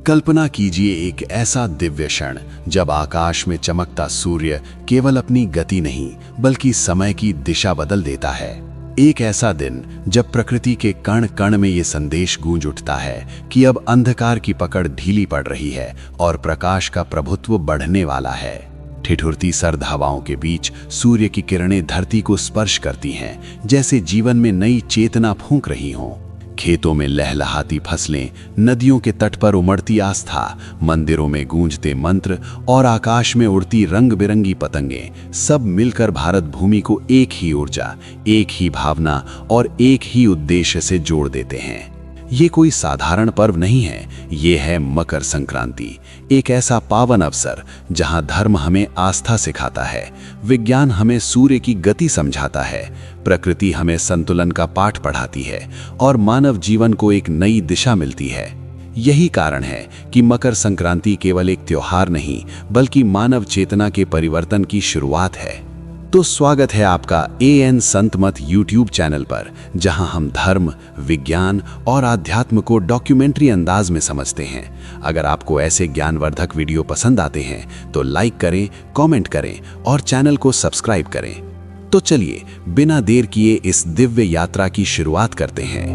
कल्पना कीजिए एक ऐसा दिव्य क्षण जब आकाश में चमकता सूर्य केवल अपनी गति नहीं बल्कि समय की दिशा बदल देता है। एक ऐसा दिन जब प्रकृति के कण कण में ये संदेश गूंज उठता है कि अब अंधकार की पकड़ ढीली पड़ रही है और प्रकाश का प्रभुत्व बढ़ने वाला है। ठिठुरती सर्द हवाओं के बीच सूर्य की किरणें धरती को स्पर्श करती हैं, जैसे जीवन में नई चेतना फूंक रही हों। खेतों में लहलहाती फसलें, नदियों के तट पर उमड़ती आस्था, मंदिरों में गूंजते मंत्र और आकाश में उड़ती रंग बिरंगी पतंगें सब मिलकर भारत भूमि को एक ही ऊर्जा, एक ही भावना और एक ही उद्देश्य से जोड़ देते हैं। ये कोई साधारण पर्व नहीं है, ये है मकर संक्रांति, एक ऐसा पावन अवसर जहां धर्म हमें आस्था सिखाता है, विज्ञान हमें सूर्य की गति समझाता है, प्रकृति हमें संतुलन का पाठ पढ़ाती है और मानव जीवन को एक नई दिशा मिलती है। यही कारण है कि मकर संक्रांति केवल एक त्योहार नहीं बल्कि मानव चेतना के परिवर्तन की शुरुआत है। तो स्वागत है आपका AN संत मत YouTube चैनल पर, जहां हम धर्म, विज्ञान और आध्यात्म को डॉक्यूमेंट्री अंदाज में समझते हैं। अगर आपको ऐसे ज्ञानवर्धक वीडियो पसंद आते हैं तो लाइक करें, कमेंट करें और चैनल को सब्सक्राइब करें। तो चलिए बिना देर किए इस दिव्य यात्रा की शुरुआत करते हैं।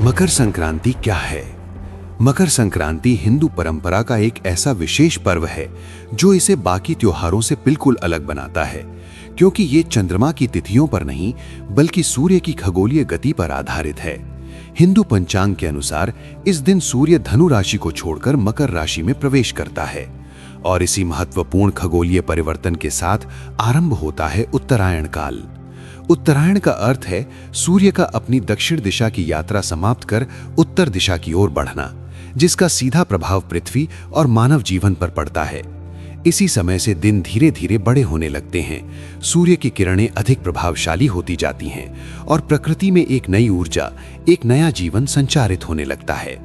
मकर संक्रांति क्या है? मकर संक्रांति हिंदू परंपरा का एक ऐसा विशेष पर्व है जो इसे बाकी त्योहारों से बिल्कुल अलग बनाता है, क्योंकि ये चंद्रमा की तिथियों पर नहीं बल्कि सूर्य की खगोलीय गति पर आधारित है। हिंदू पंचांग के अनुसार इस दिन सूर्य धनु राशि को छोड़कर मकर राशि में प्रवेश करता है और इसी महत्वपूर्ण खगोलीय परिवर्तन के साथ आरंभ होता है उत्तरायण काल। उत्तरायण का अर्थ है सूर्य का अपनी दक्षिण दिशा की यात्रा समाप्त कर उत्तर दिशा की ओर बढ़ना, जिसका सीधा प्रभाव पृथ्वी और मानव जीवन पर पड़ता है। इसी समय से दिन धीरे धीरे बड़े होने लगते हैं, सूर्य की किरणें अधिक प्रभावशाली होती जाती हैं और प्रकृति में एक नई ऊर्जा, एक नया जीवन संचारित होने लगता है।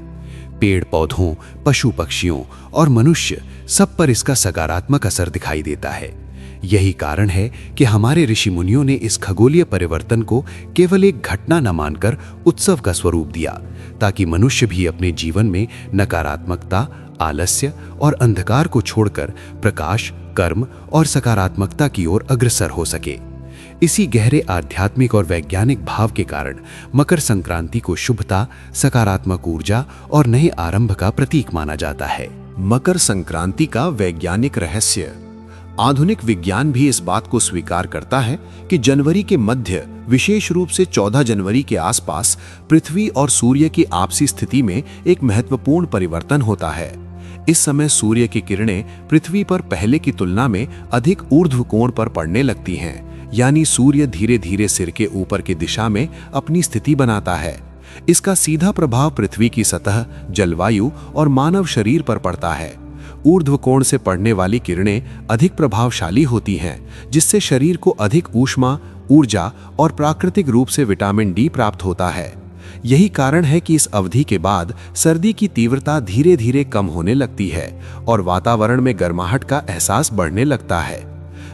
पेड़ पौधों, पशु पक्षियों और मनुष्य सब पर इसका सकारात्मक असर दिखाई देता है। यही कारण है कि हमारे ऋषि मुनियों ने इस खगोलीय परिवर्तन को केवल एक घटना न मानकर उत्सव का स्वरूप दिया, ताकि मनुष्य भी अपने जीवन में नकारात्मकता, आलस्य और अंधकार को छोड़कर प्रकाश, कर्म और सकारात्मकता की ओर अग्रसर हो सके। इसी गहरे आध्यात्मिक और वैज्ञानिक भाव के कारण मकर संक्रांति को शुभता, सकारात्मक ऊर्जा और नए आरंभ का प्रतीक माना जाता है। मकर संक्रांति का वैज्ञानिक रहस्य। आधुनिक विज्ञान भी इस बात को स्वीकार करता है कि जनवरी के मध्य, विशेष रूप से 14 जनवरी के आसपास पृथ्वी और सूर्य की आपसी स्थिति में एक महत्वपूर्ण परिवर्तन होता है। इस समय सूर्य की किरणें पृथ्वी पर पहले की तुलना में अधिक ऊर्ध्व कोण पर पड़ने लगती हैं, यानी सूर्य धीरे धीरे सिर के ऊपर की दिशा में अपनी स्थिति बनाता है। इसका सीधा प्रभाव पृथ्वी की सतह, जलवायु और मानव शरीर पर पड़ता है। ऊर्ध्व कोण से पड़ने वाली किरणें अधिक प्रभावशाली होती हैं, जिससे शरीर को अधिक ऊष्मा, ऊर्जा और प्राकृतिक रूप से विटामिन डी प्राप्त होता है। यही कारण है कि इस अवधि के बाद सर्दी की तीव्रता धीरे धीरे कम होने लगती है और वातावरण में गर्माहट का एहसास बढ़ने लगता है।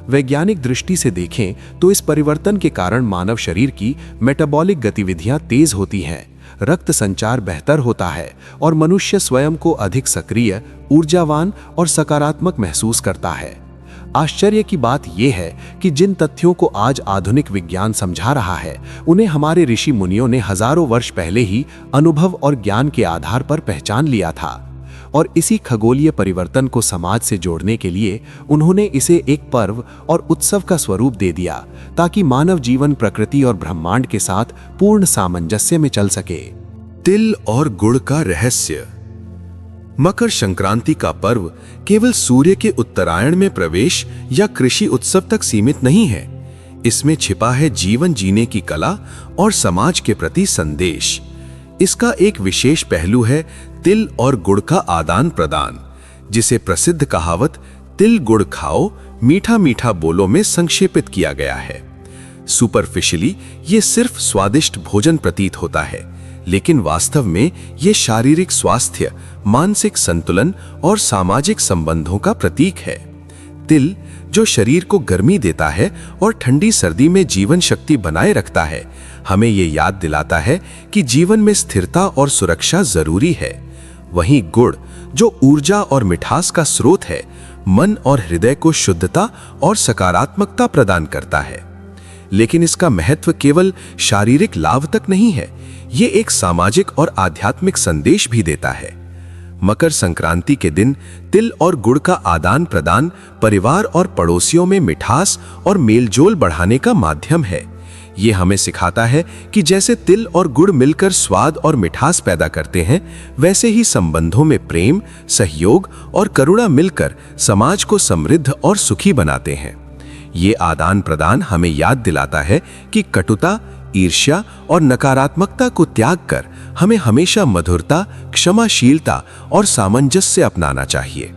वैज्ञानिक दृष्टि से देखें तो इस परिवर्तन के कारण मानव शरीर की मेटाबॉलिक गतिविधियां तेज होती हैं, रक्त संचार बेहतर होता है और मनुष्य स्वयं को अधिक सक्रिय, ऊर्जावान और सकारात्मक महसूस करता है। आश्चर्य की बात यह है कि जिन तथ्यों को आज आधुनिक विज्ञान समझा रहा है, उन्हें हमारे ऋषि मुनियों ने हजारों वर्ष पहले ही अनुभव और ज्ञान के आधार पर पहचान लिया था। और इसी खगोलीय परिवर्तन को समाज से जोड़ने के लिए उन्होंने इसे एक पर्व और उत्सव का स्वरूप दे दिया, ताकि मानव जीवन प्रकृति और ब्रह्मांड के साथ पूर्ण सामंजस्य में चल सके। तिल और गुड़ का रहस्य। मकर संक्रांति का पर्व केवल सूर्य के उत्तरायण में प्रवेश या कृषि उत्सव तक सीमित नहीं है। इसमें छिपा है जीवन जीने की कला और समाज के प्रति संदेश। इसका एक विशेष पहलू है तिल और गुड़ का आदान प्रदान, जिसे प्रसिद्ध कहावत तिल गुड़ खाओ मीठा मीठा बोलो में संक्षेपित किया गया है। सुपरफिशियली ये सिर्फ स्वादिष्ट भोजन प्रतीत होता है, लेकिन वास्तव में ये शारीरिक स्वास्थ्य, मानसिक संतुलन और सामाजिक संबंधों का प्रतीक है। तिल, जो शरीर को गर्मी देता है और ठंडी सर्दी में जीवन शक्ति बनाए रखता है, हमें ये याद दिलाता है कि जीवन में स्थिरता और सुरक्षा जरूरी है। वहीं गुड़, जो ऊर्जा और मिठास का स्रोत है, मन और हृदय को शुद्धता और सकारात्मकता प्रदान करता है। लेकिन इसका महत्व केवल शारीरिक लाभ तक नहीं है, ये एक सामाजिक और आध्यात्मिक संदेश भी देता है। मकर संक्रांति के दिन तिल और गुड़ का आदान प्रदान परिवार और पड़ोसियों में मिठास और मेलजोल बढ़ाने का माध्यम है। ये हमें सिखाता है कि जैसे तिल और गुड़ मिलकर स्वाद और मिठास पैदा करते हैं, वैसे ही संबंधों में प्रेम, सहयोग और करुणा मिलकर समाज को समृद्ध और सुखी बनाते हैं। ये आदान प्रदान हमें याद दिलाता है कि कटुता, ईर्ष्या और नकारात्मकता को त्याग कर हमें हमेशा मधुरता, क्षमाशीलता और सामंजस्य अपनाना चाहिए।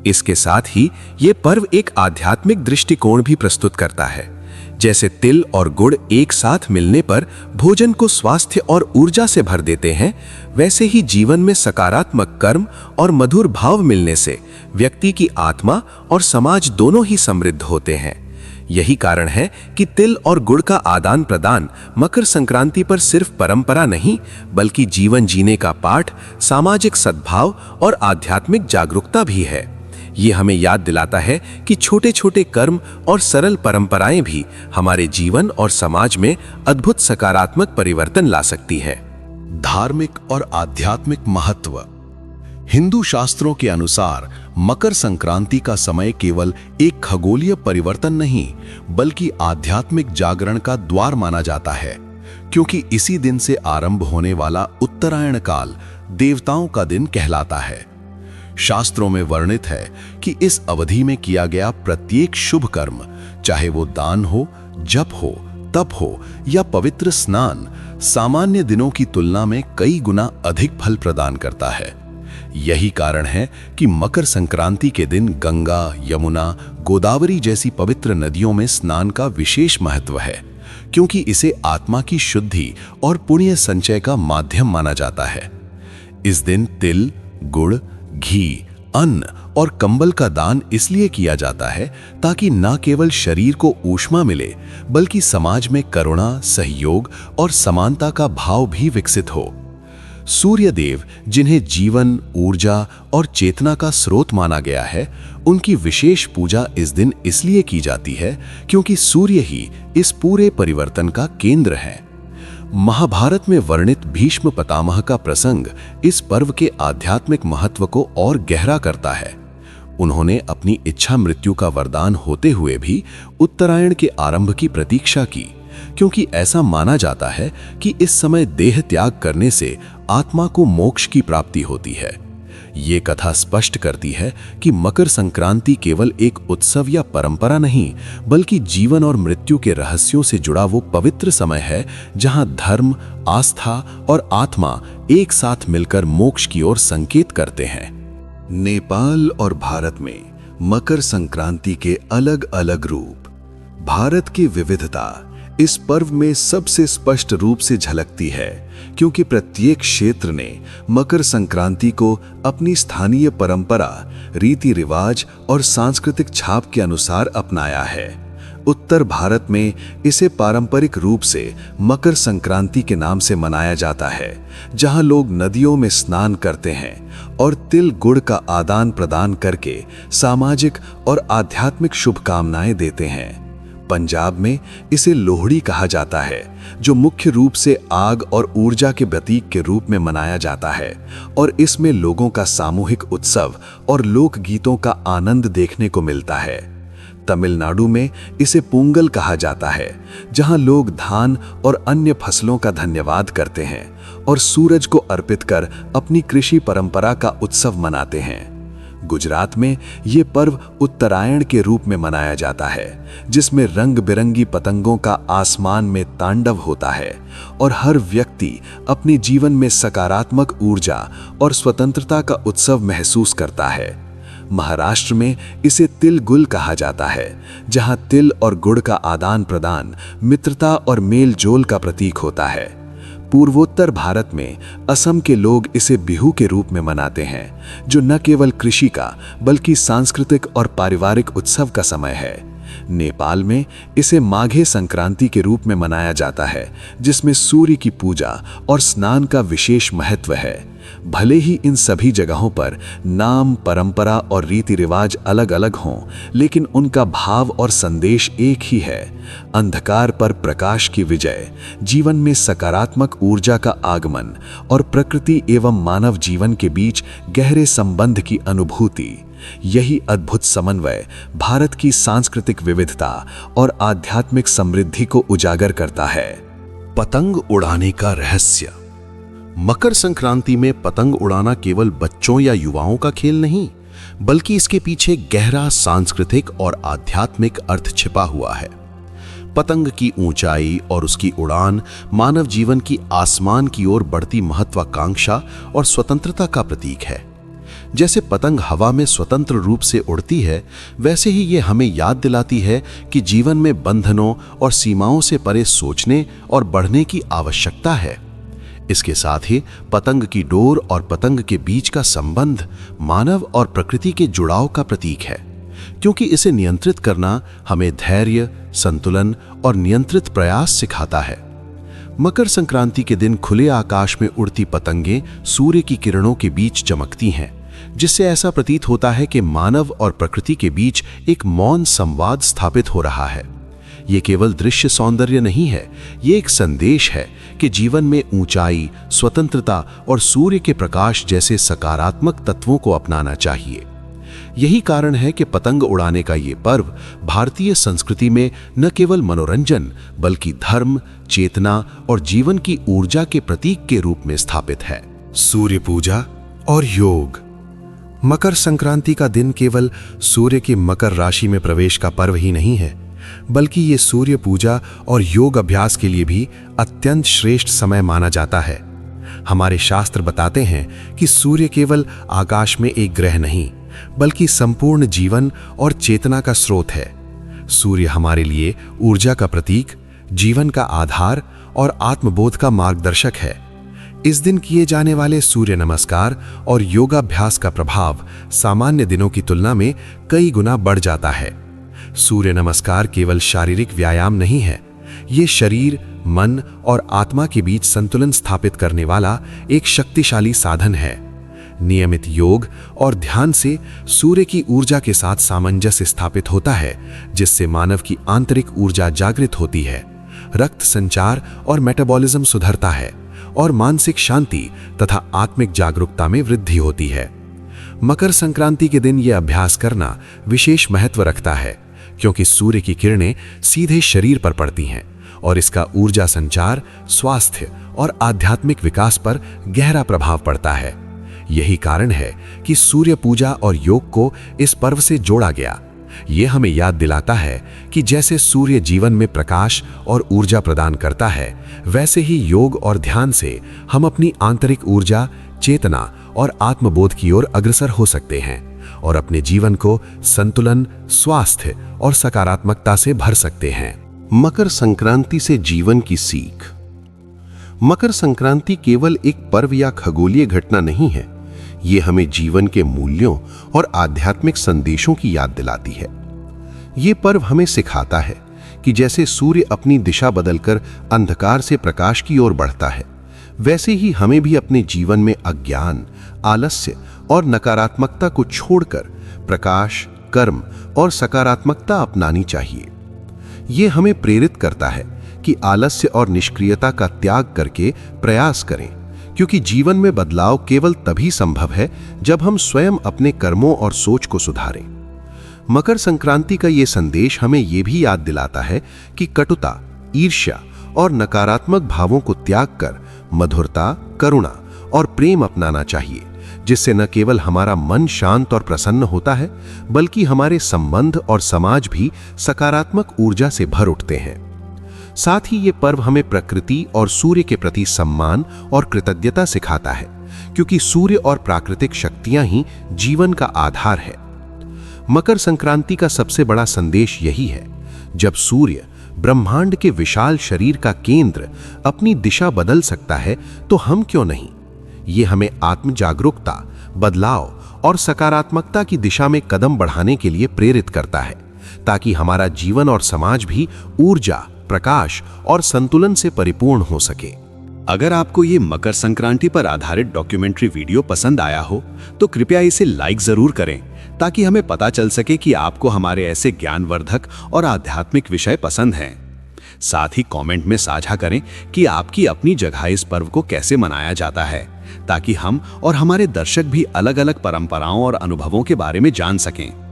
इसके साथ ही ये पर्व एक आध्यात्मिक दृष्टिकोण भी प्रस्तुत करता है। जैसे तिल और गुड़ एक साथ मिलने पर भोजन को स्वास्थ्य और ऊर्जा से भर देते हैं, वैसे ही जीवन में सकारात्मक कर्म और मधुर भाव मिलने से व्यक्ति की आत्मा और समाज दोनों ही समृद्ध होते हैं। यही कारण है कि तिल और गुड़ का आदान प्रदान मकर संक्रांति पर सिर्फ परंपरा नहीं, बल्कि जीवन जीने का पाठ, सामाजिक सद्भाव और आध्यात्मिक जागरूकता भी है। ये हमें याद दिलाता है कि छोटे छोटे कर्म और सरल परंपराएं भी हमारे जीवन और समाज में अद्भुत सकारात्मक परिवर्तन ला सकती है। धार्मिक और आध्यात्मिक महत्व। हिंदू शास्त्रों के अनुसार मकर संक्रांति का समय केवल एक खगोलीय परिवर्तन नहीं, बल्कि आध्यात्मिक जागरण का द्वार माना जाता है, क्योंकि इसी दिन से आरंभ होने वाला उत्तरायण काल देवताओं का दिन कहलाता है। शास्त्रों में वर्णित है कि इस अवधि में किया गया प्रत्येक शुभ कर्म, चाहे वो दान हो, जप हो, तप हो या पवित्र स्नान, सामान्य दिनों की तुलना में कई गुना अधिक फल प्रदान करता है। यही कारण है कि मकर संक्रांति के दिन गंगा, यमुना, गोदावरी जैसी पवित्र नदियों में स्नान का विशेष महत्व है, क्योंकि इसे आत्मा की शुद्धि और पुण्य संचय का माध्यम माना जाता है। इस दिन तिल, गुड़, घी, अन्न और कंबल का दान इसलिए किया जाता है ताकि न केवल शरीर को ऊष्मा मिले, बल्कि समाज में करुणा, सहयोग और समानता का भाव भी विकसित हो। सूर्य देव, जिन्हें जीवन, ऊर्जा और चेतना का स्रोत माना गया है, उनकी विशेष पूजा इस दिन इसलिए की जाती है क्योंकि सूर्य ही इस पूरे परिवर्तन का केंद्र है। महाभारत में वर्णित भीष्म पितामह का प्रसंग इस पर्व के आध्यात्मिक महत्व को और गहरा करता है। उन्होंने अपनी इच्छा मृत्यु का वरदान होते हुए भी उत्तरायण के आरंभ की प्रतीक्षा की, क्योंकि ऐसा माना जाता है कि इस समय देह त्याग करने से आत्मा को मोक्ष की प्राप्ति होती है। ये कथा स्पष्ट करती है कि मकर संक्रांति केवल एक उत्सव या परंपरा नहीं, बल्कि जीवन और मृत्यु के रहस्यों से जुड़ा वो पवित्र समय है जहां धर्म, आस्था और आत्मा एक साथ मिलकर मोक्ष की ओर संकेत करते हैं। नेपाल और भारत में मकर संक्रांति के अलग अलग रूप। भारत की विविधता इस पर्व में सबसे स्पष्ट रूप से झलकती है, क्योंकि प्रत्येक क्षेत्र ने मकर संक्रांति को अपनी स्थानीय परंपरा, रीति रिवाज और सांस्कृतिक छाप के अनुसार अपनाया है। उत्तर भारत में इसे पारंपरिक रूप से मकर संक्रांति के नाम से मनाया जाता है, जहां लोग नदियों में स्नान करते हैं और तिल गुड़ का आदान प्रदान करके सामाजिक और आध्यात्मिक शुभकामनाएं देते हैं। पंजाब में इसे लोहड़ी कहा जाता है, जो मुख्य रूप से आग और ऊर्जा के प्रतीक के रूप में मनाया जाता है और इसमें लोगों का सामूहिक उत्सव और लोक गीतों का आनंद देखने को मिलता है। तमिलनाडु में इसे पोंगल कहा जाता है, जहां लोग धान और अन्य फसलों का धन्यवाद करते हैं और सूरज को अर्पित कर अपनी कृषि परंपरा का उत्सव मनाते हैं। गुजरात में ये पर्व उत्तरायण के रूप में मनाया जाता है, जिसमें रंग बिरंगी पतंगों का आसमान में तांडव होता है और हर व्यक्ति अपने जीवन में सकारात्मक ऊर्जा और स्वतंत्रता का उत्सव महसूस करता है। महाराष्ट्र में इसे तिल गुल कहा जाता है, जहां तिल और गुड़ का आदान प्रदान मित्रता और मेल जोल का प्रतीक होता है। पूर्वोत्तर भारत में असम के लोग इसे बिहू के रूप में मनाते हैं, जो न केवल कृषि का बल्कि सांस्कृतिक और पारिवारिक उत्सव का समय है। नेपाल में इसे माघे संक्रांति के रूप में मनाया जाता है, जिसमें सूर्य की पूजा और स्नान का विशेष महत्व है। भले ही इन सभी जगहों पर नाम, परंपरा और रीति रिवाज अलग अलग हों, लेकिन उनका भाव और संदेश एक ही है: अंधकार पर प्रकाश की विजय, जीवन में सकारात्मक ऊर्जा का आगमन और प्रकृति एवं मानव जीवन के बीच गहरे संबंध की अनुभूति। यही अद्भुत समन्वय भारत की सांस्कृतिक विविधता और आध्यात्मिक समृद्धि को उजागर करता है। पतंग उड़ाने का रहस्य। मकर संक्रांति में पतंग उड़ाना केवल बच्चों या युवाओं का खेल नहीं, बल्कि इसके पीछे गहरा सांस्कृतिक और आध्यात्मिक अर्थ छिपा हुआ है। पतंग की ऊंचाई और उसकी उड़ान मानव जीवन की आसमान की ओर बढ़ती महत्वाकांक्षा और स्वतंत्रता का प्रतीक है। जैसे पतंग हवा में स्वतंत्र रूप से उड़ती है, वैसे ही ये हमें याद दिलाती है कि जीवन में बंधनों और सीमाओं से परे सोचने और बढ़ने की आवश्यकता है। इसके साथ ही पतंग की डोर और पतंग के बीच का संबंध मानव और प्रकृति के जुड़ाव का प्रतीक है, क्योंकि इसे नियंत्रित करना हमें धैर्य, संतुलन और नियंत्रित प्रयास सिखाता है। मकर संक्रांति के दिन खुले आकाश में उड़ती पतंगें सूर्य की किरणों के बीच चमकती हैं, जिससे ऐसा प्रतीत होता है कि मानव और प्रकृति के बीच एक मौन संवाद स्थापित हो रहा है। ये केवल दृश्य सौंदर्य नहीं है, ये एक संदेश है कि जीवन में ऊंचाई, स्वतंत्रता और सूर्य के प्रकाश जैसे सकारात्मक तत्वों को अपनाना चाहिए। यही कारण है कि पतंग उड़ाने का ये पर्व भारतीय संस्कृति में न केवल मनोरंजन बल्कि धर्म, चेतना और जीवन की ऊर्जा के प्रतीक के रूप में स्थापित है। सूर्य पूजा और योग। मकर संक्रांति का दिन केवल सूर्य की मकर राशि में प्रवेश का पर्व ही नहीं है, बल्कि ये सूर्य पूजा और योग अभ्यास के लिए भी अत्यंत श्रेष्ठ समय माना जाता है। हमारे शास्त्र बताते हैं कि सूर्य केवल आकाश में एक ग्रह नहीं, बल्कि संपूर्ण जीवन और चेतना का स्रोत है। सूर्य हमारे लिए ऊर्जा का प्रतीक, जीवन का आधार और आत्मबोध का मार्गदर्शक है। इस दिन किए जाने वाले सूर्य नमस्कार और योगाभ्यास का प्रभाव सामान्य दिनों की तुलना में कई गुना बढ़ जाता है। सूर्य नमस्कार केवल शारीरिक व्यायाम नहीं है, ये शरीर, मन और आत्मा के बीच संतुलन स्थापित करने वाला एक शक्तिशाली साधन है। नियमित योग और ध्यान से सूर्य की ऊर्जा के साथ सामंजस्य स्थापित होता है, जिससे मानव की आंतरिक ऊर्जा जागृत होती है, रक्त संचार और मेटाबॉलिज्म सुधरता है और मानसिक शांति तथा आत्मिक जागरूकता में वृद्धि होती है। मकर संक्रांति के दिन यह अभ्यास करना विशेष महत्व रखता है, क्योंकि सूर्य की किरणें सीधे शरीर पर पड़ती हैं और इसका ऊर्जा संचार, स्वास्थ्य और आध्यात्मिक विकास पर गहरा प्रभाव पड़ता है। यही कारण है कि सूर्य पूजा और योग को इस पर्व से जोड़ा गया। ये हमें याद दिलाता है कि जैसे सूर्य जीवन में प्रकाश और ऊर्जा प्रदान करता है, वैसे ही योग और ध्यान से हम अपनी आंतरिक ऊर्जा, चेतना और आत्मबोध की ओर अग्रसर हो सकते हैं और अपने जीवन को संतुलन, स्वास्थ्य और सकारात्मकता से भर सकते हैं। मकर संक्रांति से जीवन की सीख। मकर संक्रांति केवल एक पर्व या खगोलीय घटना नहीं है, ये हमें जीवन के मूल्यों और आध्यात्मिक संदेशों की याद दिलाती है। ये पर्व हमें सिखाता है कि जैसे सूर्य अपनी दिशा बदलकर अंधकार से प्रकाश की ओर बढ़ता है, वैसे ही हमें भी अपने जीवन में अज्ञान, आलस्य और नकारात्मकता को छोड़कर प्रकाश, कर्म और सकारात्मकता अपनानी चाहिए। ये हमें प्रेरित करता है कि आलस्य और निष्क्रियता का त्याग करके प्रयास करें, क्योंकि जीवन में बदलाव केवल तभी संभव है जब हम स्वयं अपने कर्मों और सोच को सुधारें। मकर संक्रांति का ये संदेश हमें ये भी याद दिलाता है कि कटुता, ईर्ष्या और नकारात्मक भावों को त्याग कर मधुरता, करुणा और प्रेम अपनाना चाहिए, जिससे न केवल हमारा मन शांत और प्रसन्न होता है, बल्कि हमारे संबंध और समाज भी सकारात्मक ऊर्जा से भर उठते हैं। साथ ही ये पर्व हमें प्रकृति और सूर्य के प्रति सम्मान और कृतज्ञता सिखाता है, क्योंकि सूर्य और प्राकृतिक शक्तियां ही जीवन का आधार है। मकर संक्रांति का सबसे बड़ा संदेश यही है, जब सूर्य ब्रह्मांड के विशाल शरीर का केंद्र अपनी दिशा बदल सकता है, तो हम क्यों नहीं? ये हमें आत्म जागरूकता, बदलाव और सकारात्मकता की दिशा में कदम बढ़ाने के लिए प्रेरित करता है, ताकि हमारा जीवन और समाज भी ऊर्जा, प्रकाश और संतुलन से परिपूर्ण हो सके। अगर आपको ये मकर संक्रांति पर आधारित डॉक्यूमेंट्री वीडियो पसंद आया हो तो कृपया इसे लाइक जरूर करें, ताकि हमें पता चल सके कि आपको हमारे ऐसे ज्ञानवर्धक और आध्यात्मिक विषय पसंद हैं। साथ ही कमेंट में साझा करें कि आपकी अपनी जगह इस पर्व को कैसे मनाया जाता है, ताकि हम और हमारे दर्शक भी अलग-अलग परंपराओं और अनुभवों के बारे में जान सकें।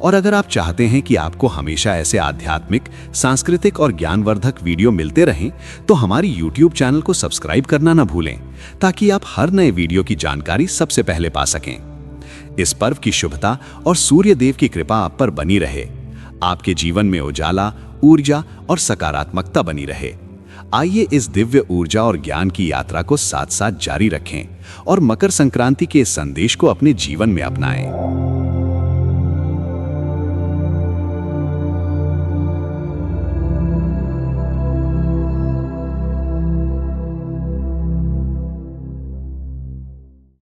और अगर आप चाहते हैं कि आपको हमेशा ऐसे आध्यात्मिक, सांस्कृतिक और ज्ञानवर्धक वीडियो मिलते रहें, तो हमारी YouTube चैनल को सब्सक्राइब करना न भूलें, ताकि आप हर नए वीडियो की जानकारी सबसे पहले पा सकें। इस पर्व की शुभता और सूर्य देव की कृपा आप पर बनी रहे। आपके जीवन में उजाला, ऊर्जा और सकारात्मकता बनी रहे। आइए इस दिव्य ऊर्जा और ज्ञान की यात्रा को साथ साथ जारी रखें और मकर संक्रांति के इस संदेश को अपने जीवन में अपनाएं।